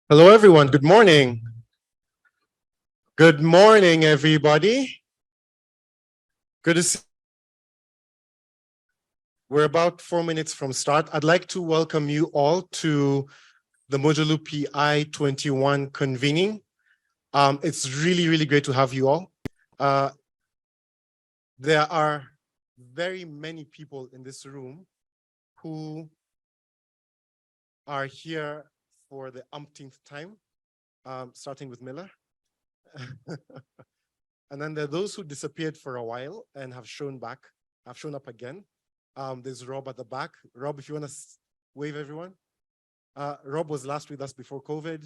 Hello, everyone. Good morning. Good morning, everybody. Good to see you. We're about 4 minutes from start. I'd like to welcome you all to the Mojo Loop PI 21 convening. It's really great to have you all. There are very many people in this room who are here for the umpteenth time, starting with Miller. And then there are those who disappeared for a while and have shown up again. There's Rob at the back. Rob, if you want to wave everyone. Rob was last with us before COVID.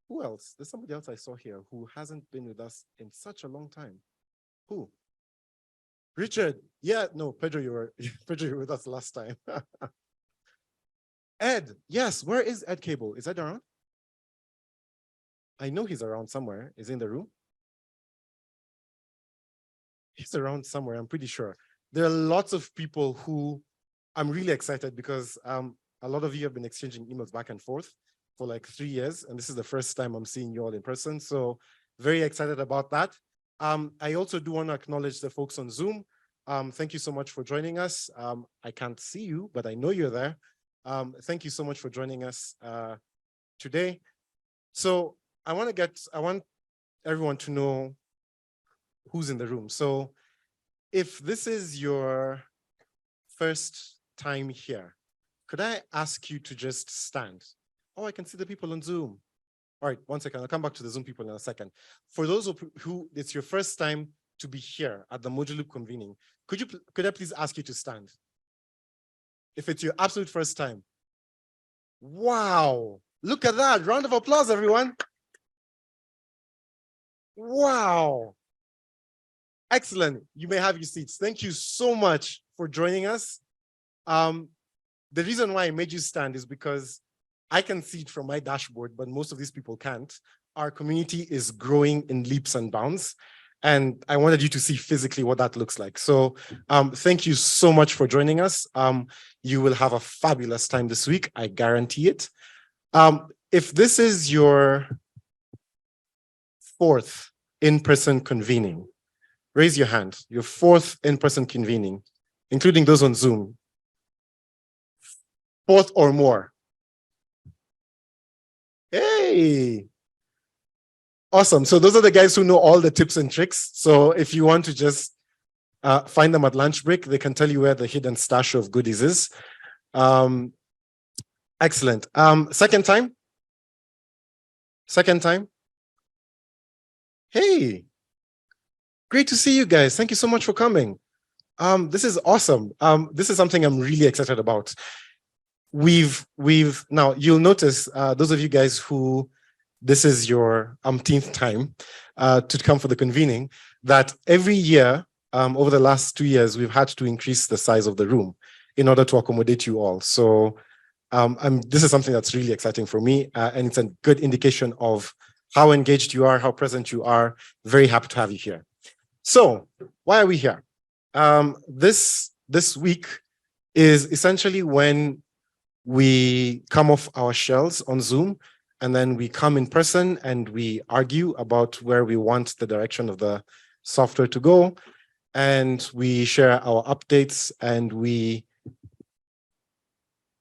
Who else? There's somebody else I saw here who hasn't been with us in such a long time. Who? Richard. Yeah, no, Pedro, you were with us last time. Ed. Yes, where is Ed Cable? Is Ed around? I know he's around somewhere. Is he in the room? He's around somewhere, I'm pretty sure. There are lots of people who I'm really excited because a lot of you have been exchanging emails back and forth for like 3 years, and this is the first time I'm seeing you all in person, so very excited about that. I also do want to acknowledge the folks on Zoom. Thank you so much for joining us. I can't see you, but I know you're there. Thank you so much for joining us today. So I want everyone to know who's in the room. So if this is your first time here, could I ask you to just stand? Oh, I can see the people on Zoom. All right, 1 second. I'll come back to the Zoom people in a second. For those who it's your first time to be here at the Mojo Loop convening, could I please ask you to stand? If it's your absolute first time. Wow, look at that. Round of applause, everyone. Wow. Excellent. You may have your seats. Thank you so much for joining us. The reason why I made you stand is because I can see it from my dashboard, but most of these people can't. Our community is growing in leaps and bounds, and I wanted you to see physically what that looks like. So thank you so much for joining us. You will have a fabulous time this week. I guarantee it. If this is your fourth in-person convening, raise your hand. Your fourth in-person convening, including those on Zoom. Fourth or more. Hey. Awesome. So those are the guys who know all the tips and tricks. So if you want to just find them at lunch break, they can tell you where the hidden stash of goodies is. Excellent. Second time? Second time? Hey. Great to see you guys. Thank you so much for coming. This is awesome. This is something I'm really excited about. We've now you'll notice those of you guys who this is your umpteenth time to come for the convening, that every year over the last 2 years we've had to increase the size of the room in order to accommodate you all. So this is something that's really exciting for me, and it's a good indication of how engaged you are, how present you are. Very happy to have you here. So why are we here? This week is essentially when we come off our shells on Zoom, and then we come in person and we argue about where we want the direction of the software to go. And we share our updates, and we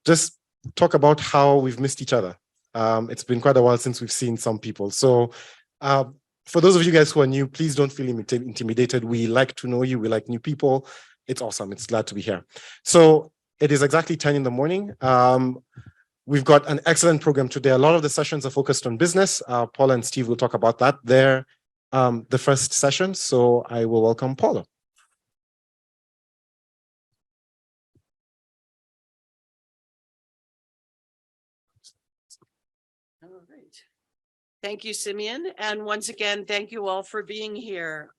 just talk about how we've missed each other. It's been quite a while since we've seen some people. So for those of you guys who are new, please don't feel intimidated. We like to know you. We like new people. It's awesome. It's glad to be here. So it is exactly 10 in the morning. We've got an excellent program today. A lot of the sessions are focused on business. Paula and Steve will talk about that. They're the first session. So I will welcome Paula. All right. Thank you, Simeon. And once again, thank you all for being here.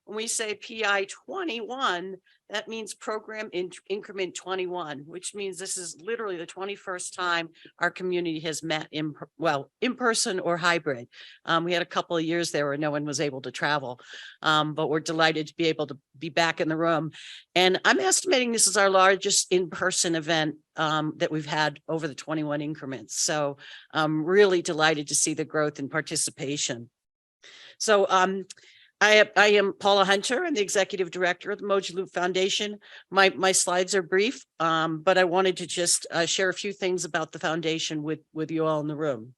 When we say PI 21, that means program increment 21, which means this is literally the 21st time our community has met in person or hybrid. We had a couple of years there where no one was able to travel, but we're delighted to be able to be back in the room. And I'm estimating this is our largest in-person event that we've had over the 21 increments. So I'm really delighted to see the growth in participation. So I am Paula Hunter. I'm the executive director of the Moja Loop Foundation. My slides are brief, but I wanted to just share a few things about the foundation with you all in the room.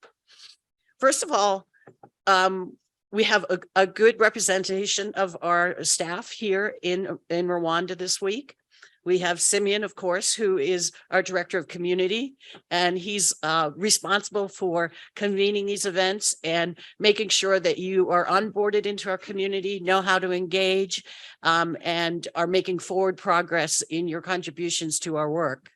First of all, we have a good representation of our staff here in Rwanda this week. We have Simeon, of course, who is our director of community, and he's responsible for convening these events and making sure that you are onboarded into our community, know how to engage, and are making forward progress in your contributions to our work.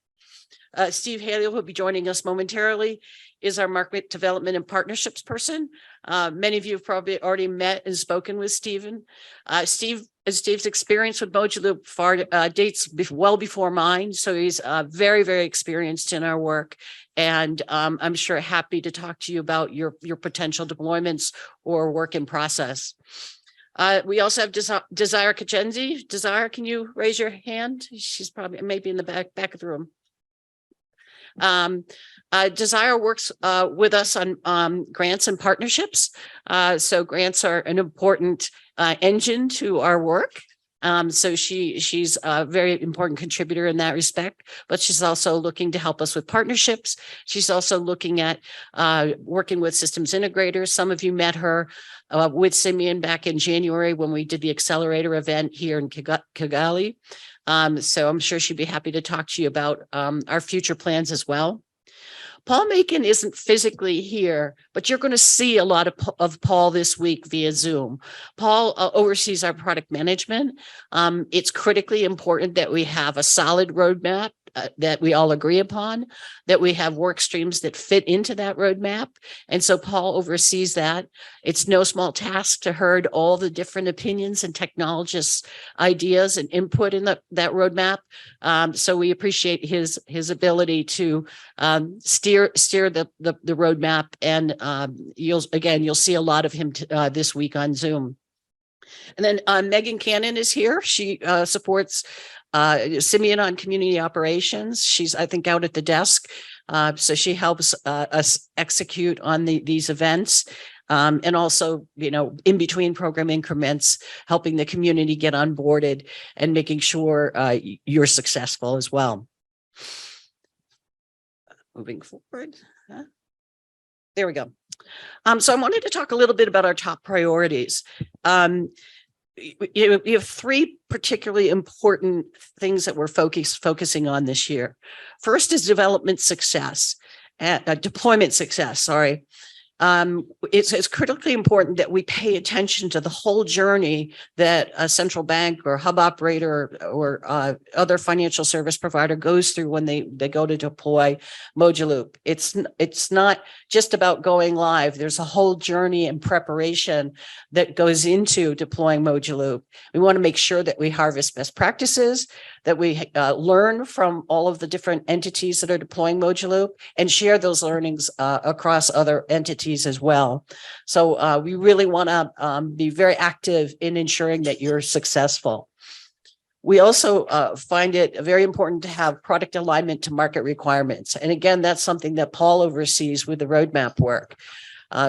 Steve Haley, who will be joining us momentarily, is our market development and partnerships person. Many of you have probably already met and spoken with Stephen. Steve's experience with Moja Loop dates well before mine, so he's very, very experienced in our work, and I'm sure happy to talk to you about your potential deployments or work in process. We also have Desire Kajenzi. Desire, can you raise your hand? She's probably maybe in the back of the room. Desire works with us on grants and partnerships. So grants are an important engine to our work. So she's a very important contributor in that respect, but she's also looking to help us with partnerships. She's also looking at working with systems integrators. Some of you met her with Simeon back in January when we did the accelerator event here in Kigali. So I'm sure she'd be happy to talk to you about our future plans as well. Paul Macon isn't physically here, but you're going to see a lot of Paul this week via Zoom. Paul oversees our product management. It's critically important that we have a solid roadmap that we all agree upon, that we have work streams that fit into that roadmap. And so Paul oversees that. It's no small task to herd all the different opinions and technologists' ideas and input in that roadmap. So we appreciate his ability to steer the roadmap. And you'll see a lot of him this week on Zoom. And then Megan Cannon is here. She supports Simeon on community operations. She's, I think, out at the desk. So she helps us execute on these events. And also, in between program increments, helping the community get onboarded and making sure you're successful as well. Moving forward. There we go. So I wanted to talk a little bit about our top priorities. We have three particularly important things that we're focusing on this year. First is deployment success, sorry. It's critically important that we pay attention to the whole journey that a central bank or hub operator or other financial service provider goes through when they go to deploy Moja Loop. It's not just about going live. There's a whole journey and preparation that goes into deploying Moja Loop. We want to make sure that we harvest best practices, that we learn from all of the different entities that are deploying Moja Loop and share those learnings across other entities as well. So we really want to be very active in ensuring that you're successful. We also find it very important to have product alignment to market requirements. And again, that's something that Paul oversees with the roadmap work.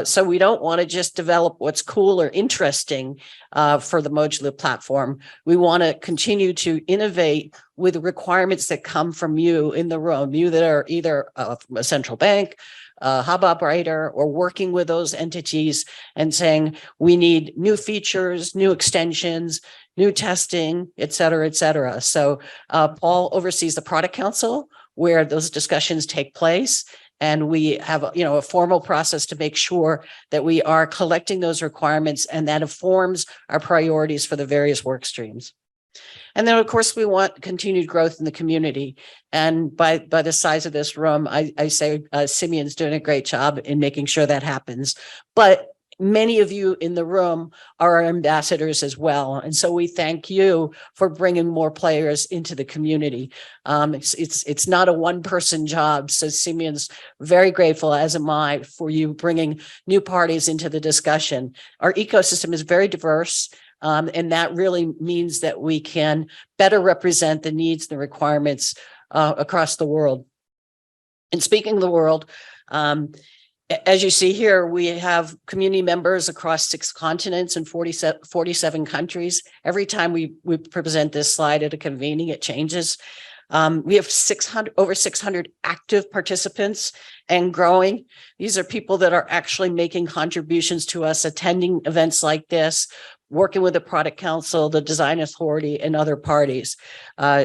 So we don't want to just develop what's cool or interesting for the Moja Loop platform. We want to continue to innovate with the requirements that come from you in the room, you that are either from a central bank, hub operator, or working with those entities and saying, we need new features, new extensions, new testing, et cetera, et cetera. So Paul oversees the product council where those discussions take place. And we have, a formal process to make sure that we are collecting those requirements and that informs our priorities for the various work streams. And then, of course, we want continued growth in the community. And by the size of this room, I say Simeon's doing a great job in making sure that happens. But Many of you in the room are our ambassadors as well. And so we thank you for bringing more players into the community. It's not a one-person job. So Simeon's very grateful, as am I, for you bringing new parties into the discussion. Our ecosystem is very diverse. And that really means that we can better represent the needs, the requirements across the world. And speaking of the world, as you see here, we have community members across 6 continents and 47 countries. Every time we present this slide at a convening, it changes. We have over 600 active participants and growing. These are people that are actually making contributions to us, attending events like this, working with the Product Council, the Design Authority, and other parties.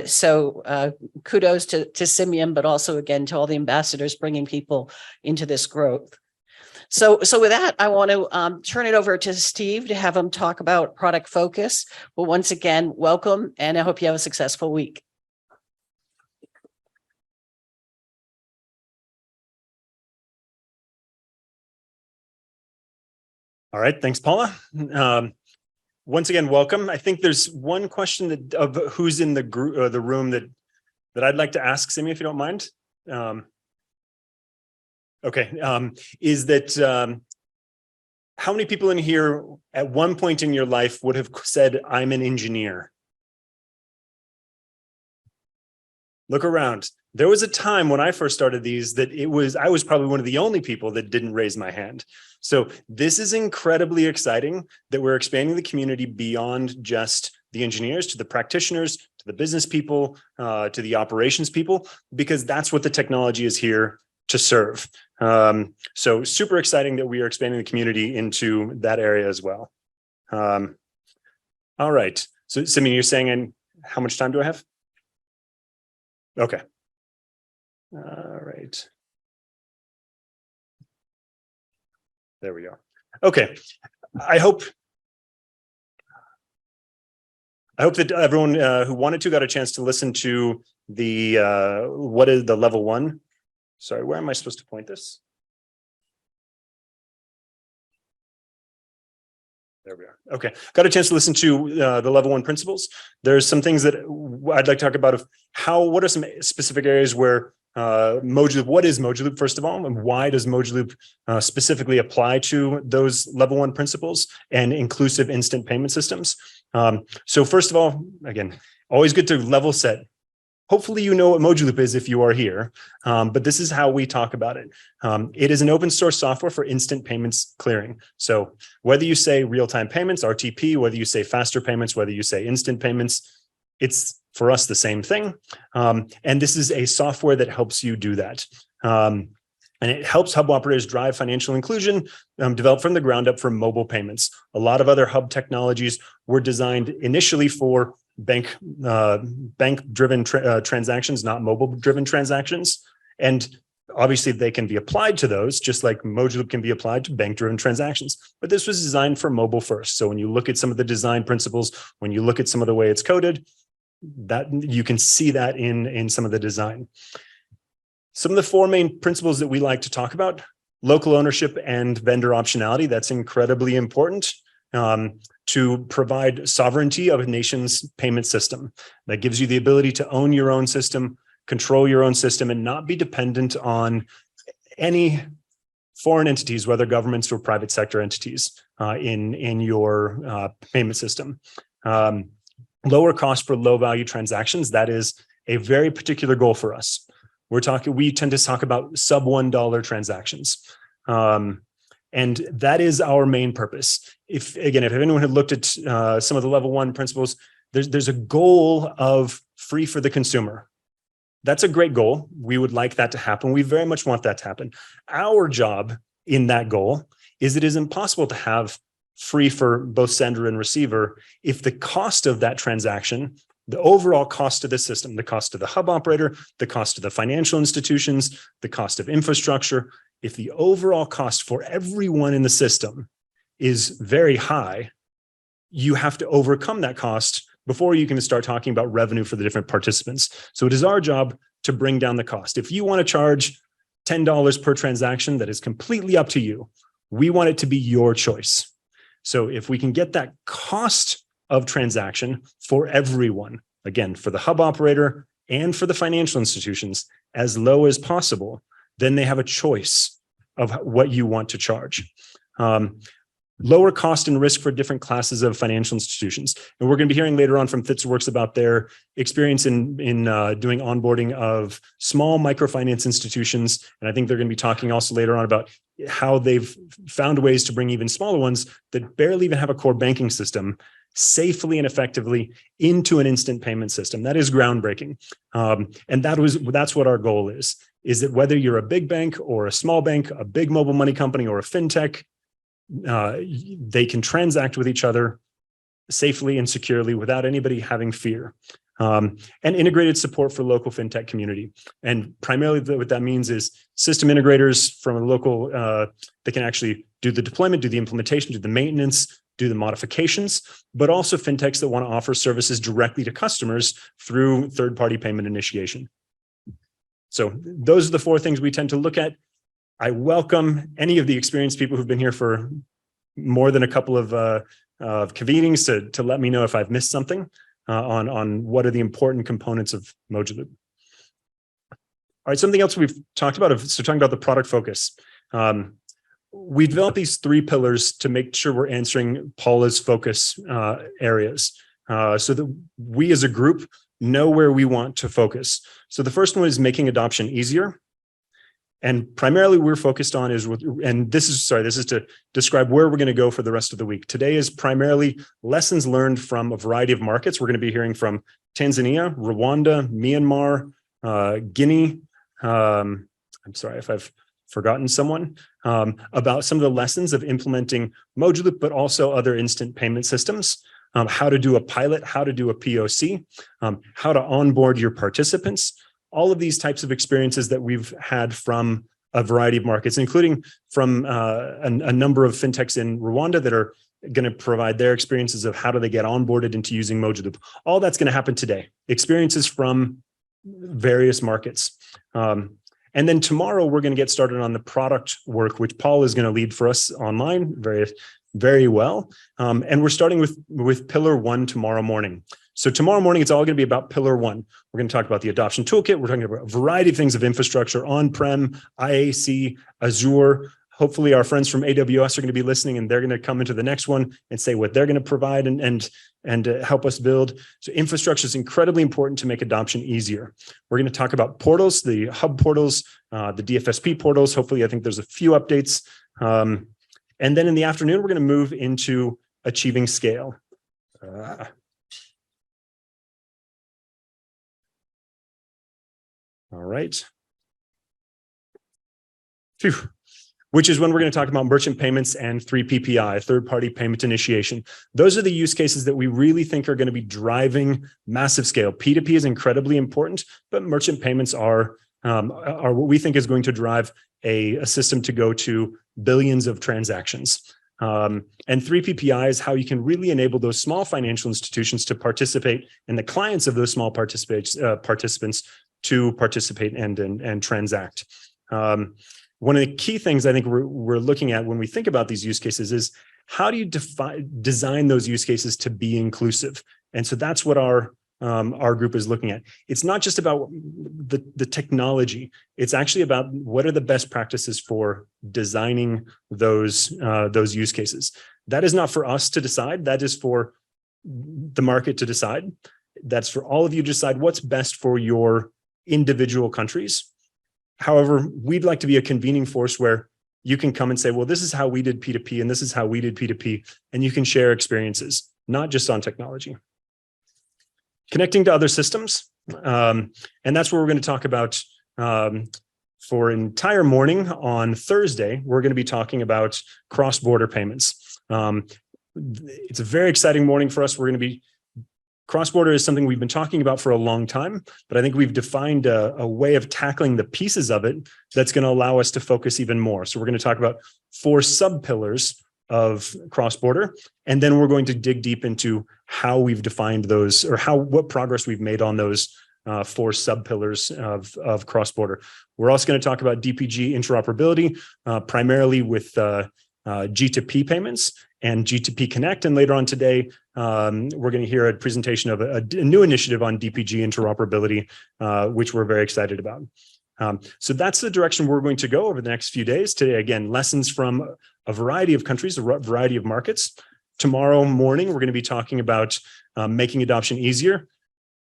So kudos to Simeon, but also again to all the ambassadors bringing people into this growth. So with that, I want to turn it over to Steve to have him talk about product focus. But once again, welcome, and I hope you have a successful week. All right, thanks, Paula. Once again, welcome. I think there's one question of who's in the group, the room that I'd like to ask Simi, if you don't mind. Is that how many people in here at one point in your life would have said, "I'm an engineer"? Look around. There was a time when I first started these that I was probably one of the only people that didn't raise my hand. So this is incredibly exciting that we're expanding the community beyond just the engineers to the practitioners, to the business people, to the operations people, because that's what the technology is here to serve. So super exciting that we are expanding the community into that area as well. All right. So Simi, you're saying, and how much time do I have? Okay. All right. There we go. Okay. I hope that everyone who wanted to got a chance to listen to the what is the level 1. Sorry, where am I supposed to point this? There we are. Okay, got a chance to listen to the level 1 principles. There's some things that I'd like to talk about of what are some specific areas where Mojaloop, what is Mojaloop first of all, and why does Mojaloop specifically apply to those level 1 principles and inclusive instant payment systems? So first of all, again, always good to level set. Hopefully you know what Mojaloop is if you are here, but this is how we talk about it. It is an open source software for instant payments clearing. So whether you say real-time payments, RTP, whether you say faster payments, whether you say instant payments, it's for us the same thing. And this is a software that helps you do that. And it helps hub operators drive financial inclusion, developed from the ground up for mobile payments. A lot of other hub technologies were designed initially for bank-driven transactions, not mobile-driven transactions. And obviously they can be applied to those, just like Mojaloop can be applied to bank-driven transactions. But this was designed for mobile first. So when you look at some of the design principles, when you look at some of the way it's coded, that you can see that in some of the design. Some of the 4 main principles that we like to talk about: local ownership and vendor optionality. That's incredibly important to provide sovereignty of a nation's payment system. That gives you the ability to own your own system, control your own system, and not be dependent on any foreign entities, whether governments or private sector entities in your payment system. Lower cost for low value transactions. That is a very particular goal for us. We tend to talk about sub $1 transactions. And that is our main purpose. If anyone had looked at some of the level 1 principles, there's a goal of free for the consumer. That's a great goal. We would like that to happen. We very much want that to happen. Our job in that goal is it is impossible to have free for both sender and receiver if the cost of that transaction, the overall cost of the system, the cost of the hub operator, the cost of the financial institutions, the cost of infrastructure, if the overall cost for everyone in the system is very high, you have to overcome that cost before you can start talking about revenue for the different participants. So it is our job to bring down the cost. If you want to charge $10 per transaction, that is completely up to you. We want it to be your choice. So if we can get that cost of transaction for everyone, again, for the hub operator and for the financial institutions, as low as possible, then they have a choice of what you want to charge. Lower cost and risk for different classes of financial institutions. And we're going to be hearing later on from FitzWorks about their experience in doing onboarding of small microfinance institutions. And I think they're going to be talking also later on about how they've found ways to bring even smaller ones that barely even have a core banking system safely and effectively into an instant payment system. That is groundbreaking. And that's what our goal is that whether you're a big bank or a small bank, a big mobile money company or a fintech, they can transact with each other safely and securely without anybody having fear. And integrated support for local fintech community. And primarily what that means is system integrators from a local, that can actually do the deployment, do the implementation, do the maintenance, do the modifications, but also fintechs that want to offer services directly to customers through third-party payment initiation. So those are the four things we tend to look at. I welcome any of the experienced people who've been here for more than a couple of convenings to let me know if I've missed something on what are the important components of Mojaloop. All right, something else we've talked about, so talking about the product focus. We developed these three pillars to make sure we're answering Paula's focus areas so that we as a group know where we want to focus. So the first one is making adoption easier. And primarily we're focused on this is to describe where we're going to go for the rest of the week. Today is primarily lessons learned from a variety of markets. We're going to be hearing from Tanzania, Rwanda, Myanmar, Guinea. I'm sorry if I've forgotten someone, about some of the lessons of implementing Mojaloop, but also other instant payment systems, how to do a pilot, how to do a POC, how to onboard your participants. All of these types of experiences that we've had from a variety of markets, including from a number of fintechs in Rwanda that are going to provide their experiences of how do they get onboarded into using Mojaloop. All that's going to happen today. Experiences from various markets. And then tomorrow we're going to get started on the product work, which Paul is going to lead for us online very, very well. And we're starting with pillar 1 tomorrow morning. So tomorrow morning, it's all going to be about pillar 1. We're going to talk about the adoption toolkit. We're talking about a variety of things of infrastructure, on-prem, IAC, Azure. Hopefully our friends from AWS are going to be listening and they're going to come into the next one and say what they're going to provide and help us build. So infrastructure is incredibly important to make adoption easier. We're going to talk about portals, the hub portals, the DFSP portals. Hopefully, I think there's a few updates. And then in the afternoon, we're going to move into achieving scale. All right. Phew. Which is when we're going to talk about merchant payments and 3PPI, third-party payment initiation. Those are the use cases that we really think are going to be driving massive scale. P2P is incredibly important, but merchant payments are what we think is going to drive a system to go to billions of transactions. And 3PPI is how you can really enable those small financial institutions to participate and the clients of those small participants to participate and transact. One of the key things I think we're looking at when we think about these use cases is how do you design those use cases to be inclusive? And so that's what our group is looking at. It's not just about the technology. It's actually about what are the best practices for designing those use cases. That is not for us to decide. That is for the market to decide. That's for all of you to decide what's best for your individual countries. However, we'd like to be a convening force where you can come and say, well, this is how we did P2P and this is how we did P2P, and you can share experiences, not just on technology. Connecting to other systems. And that's what we're going to talk about for an entire morning. On Thursday, we're going to be talking about cross-border payments. It's a very exciting morning for us. We're going to be cross-border is something we've been talking about for a long time, but I think we've defined a way of tackling the pieces of it that's going to allow us to focus even more. So we're going to talk about 4 sub-pillars of cross-border, and then we're going to dig deep into how we've defined those or what progress we've made on those 4 sub-pillars of cross-border. We're also going to talk about DPG interoperability, primarily with G2P payments and G2P Connect. And later on today, we're going to hear a presentation of a new initiative on DPG interoperability, which we're very excited about. So that's the direction we're going to go over the next few days. Today, again, lessons from a variety of countries, a variety of markets. Tomorrow morning, we're going to be talking about making adoption easier.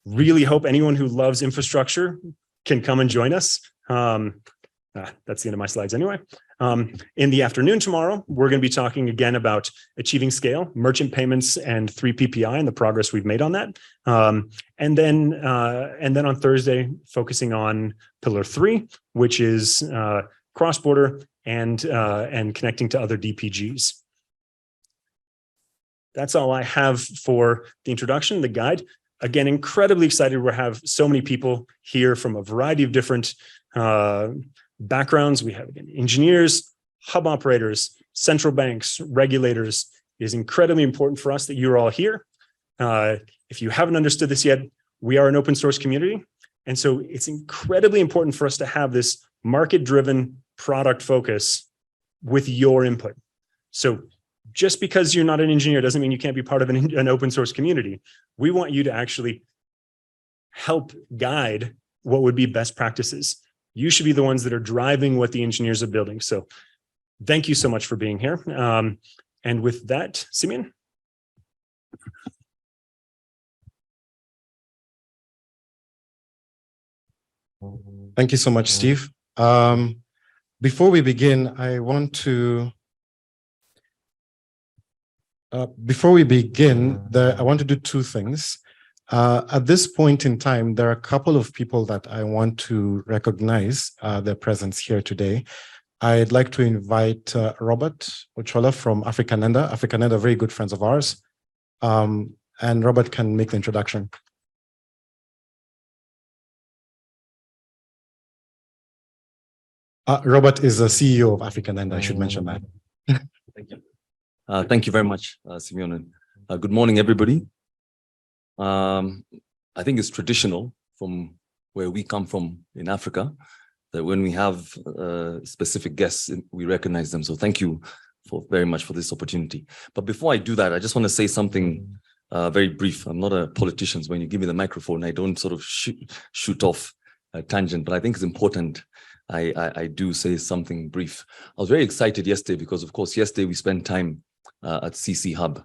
Really hope anyone who loves infrastructure can come and join us. That's the end of my slides anyway. In the afternoon tomorrow, we're going to be talking again about achieving scale, merchant payments, and 3PPI and the progress we've made on that. And then on Thursday, focusing on pillar 3, which is cross-border and connecting to other DPGs. That's all I have for the introduction, the guide. Again, incredibly excited. We have so many people here from a variety of different backgrounds. We have engineers, hub operators, central banks, regulators. It is incredibly important for us that you're all here. If you haven't understood this yet, we are an open source community. And so it's incredibly important for us to have this market-driven product focus with your input. So just because you're not an engineer doesn't mean you can't be part of an open source community. We want you to actually help guide what would be best practices. You should be the ones that are driving what the engineers are building. So thank you so much for being here. And with that, Simeon. Thank you so much, Steve. Before we begin, I want to do two things. At this point in time, there are a couple of people that I want to recognize their presence here today. I'd like to invite Robert Ochola from Africanenda. Africanenda, very good friends of ours. And Robert can make the introduction. Robert is the CEO of Africanenda. I should mention that. Thank you. Thank you very much, Simeon. Good morning, everybody. I think it's traditional from where we come from in Africa that when we have specific guests, we recognize them. So thank you very much for this opportunity. But before I do that, I just want to say something very brief. I'm not a politician. So when you give me the microphone, I don't sort of shoot off a tangent, but I think it's important I do say something brief. I was very excited yesterday because, of course, yesterday we spent time at CC Hub.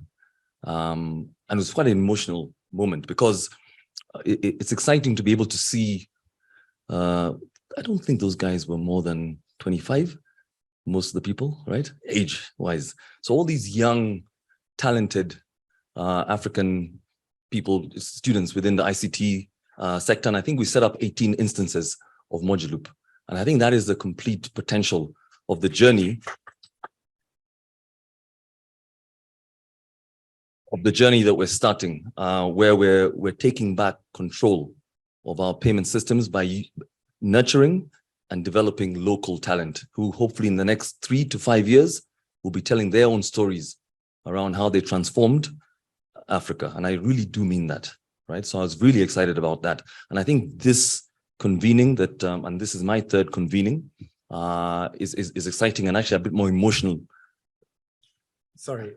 And it was quite an emotional moment because it's exciting to be able to see, I don't think those guys were more than 25, most of the people, right? Age-wise. So all these young, talented African people, students within the ICT sector, and I think we set up 18 instances of Moduloop. And I think that is the complete potential of the journey that we're starting, where we're taking back control of our payment systems by nurturing and developing local talent who hopefully in the next 3 to 5 years will be telling their own stories around how they transformed Africa. And I really do mean that, right? So I was really excited about that. And I think this convening that, and this is my third convening, is exciting and actually a bit more emotional. Sorry.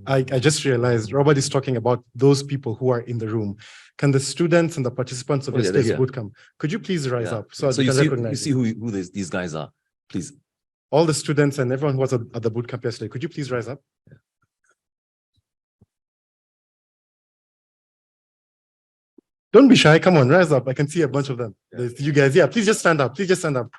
I just realized Robert is talking about those people who are in the room. Can the students and the participants of yesterday's bootcamp, could you please rise up so you can recognize you see who these guys are, please. All the students and everyone who was at the bootcamp yesterday, could you please rise up? Yeah. Don't be shy. Come on, rise up. I can see a bunch of them. Yeah. You guys, yeah, please just stand up. Please just stand up.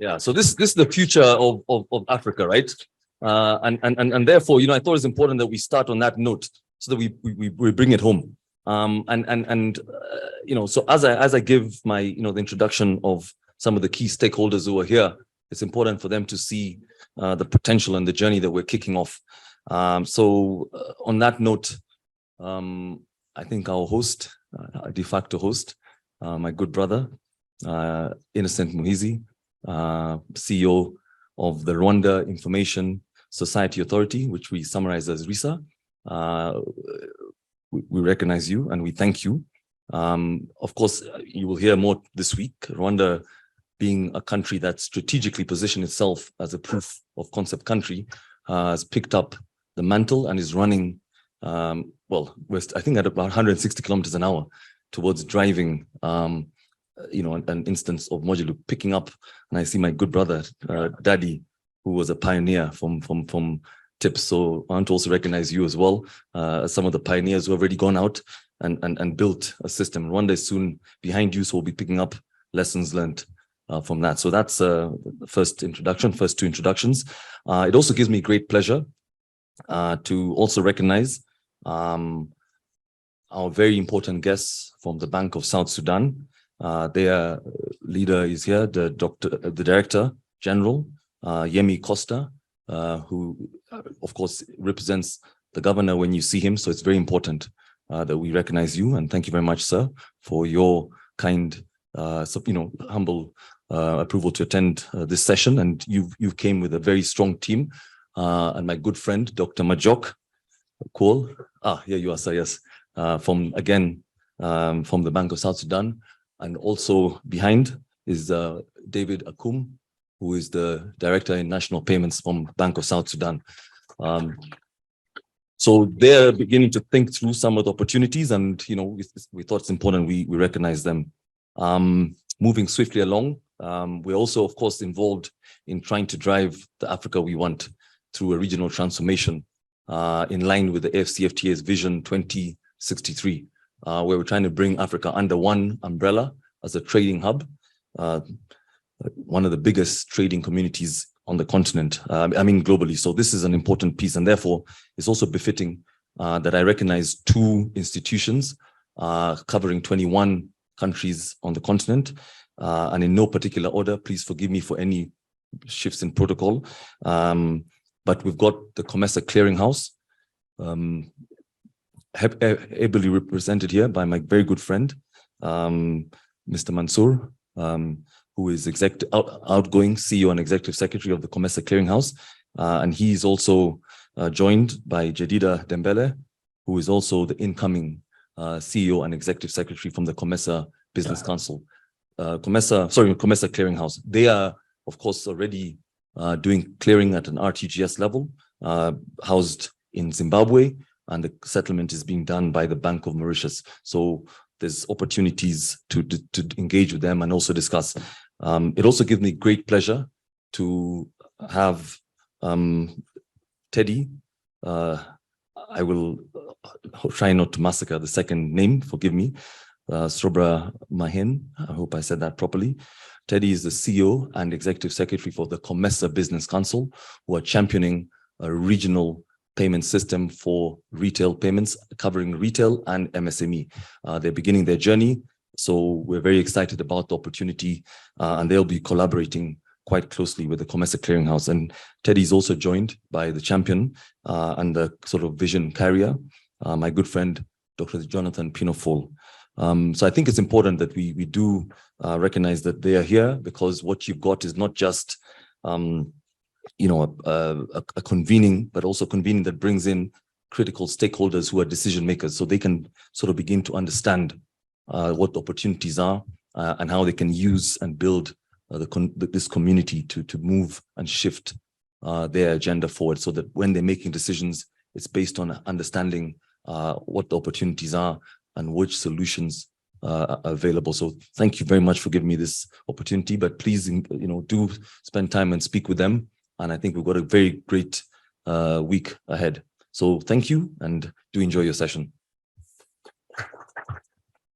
Yeah, so this is the future of Africa, right? And therefore, I thought it's important that we start on that note so that we bring it home. So as I give my the introduction of some of the key stakeholders who are here, it's important for them to see the potential and the journey that we're kicking off. So on that note, I think our host, de facto host, my good brother, Innocent Muhizi, CEO of the Rwanda Information Society Authority, which we summarize as RISA. We recognize you and we thank you. Of course, you will hear more this week. Rwanda being a country that strategically positioned itself as a proof of concept country, has picked up the mantle and is running, I think at about 160 kilometers an hour towards driving, an instance of Mojaloop picking up. And I see my good brother, Daddy, who was a pioneer from TIPS. So I want to also recognize you as well, some of the pioneers who have already gone out and built a system. Rwanda is soon behind you, so we'll be picking up lessons learned from that. So that's the first two introductions. It also gives me great pleasure to also recognize our very important guests from the Bank of South Sudan. Their leader is here, the Director General, Yemi Costa, who of course represents the governor when you see him. So it's very important that we recognize you, and thank you very much, sir, for your kind, humble approval to attend this session. And you came with a very strong team, and my good friend, Dr. Majok Kool. Here you are, sir. Yes, from the Bank of South Sudan, and also behind is David Akum, who is the Director in National Payments from Bank of South Sudan. So they're beginning to think through some of the opportunities, and we thought it's important we recognize them. Moving swiftly along, we're also, of course, involved in trying to drive the Africa we want through a regional transformation in line with the AfCFTA's Vision 2063, where we're trying to bring Africa under one umbrella as a trading hub, one of the biggest trading communities on the continent, globally. So this is an important piece, and therefore it's also befitting that I recognize two institutions covering 21 countries on the continent, and in no particular order. Please forgive me for any shifts in protocol. But we've got the COMESA Clearinghouse, ably represented here by my very good friend, Mr. Mansour, who is outgoing CEO and Executive Secretary of the COMESA Clearinghouse. And he's also joined by Jedida Dembele, who is also the incoming CEO and Executive Secretary from the COMESA Business Council. COMESA Clearinghouse. They are, of course, already doing clearing at an RTGS level, housed in Zimbabwe, and the settlement is being done by the Bank of Mauritius. So there's opportunities to engage with them and also discuss. It also gives me great pleasure to have Teddy. I will try not to massacre the second name, forgive me. Sobra Mahin, I hope I said that properly. Teddy is the CEO and Executive Secretary for the COMESA Business Council, who are championing a regional payment system for retail payments, covering retail and MSME. They're beginning their journey, so we're very excited about the opportunity, and they'll be collaborating quite closely with the COMESA Clearinghouse. And Teddy is also joined by the champion and the sort of vision carrier, my good friend, Dr. Jonathan Pinofol. So I think it's important that we do recognize that they are here, because what you've got is not just a convening, but also convening that brings in critical stakeholders who are decision makers, so they can sort of begin to understand what the opportunities are and how they can use and build this community to move and shift their agenda forward, so that when they're making decisions, it's based on understanding what the opportunities are and which solutions are available. So thank you very much for giving me this opportunity, but please, do spend time and speak with them. And I think we've got a very great week ahead. So thank you, and do enjoy your session.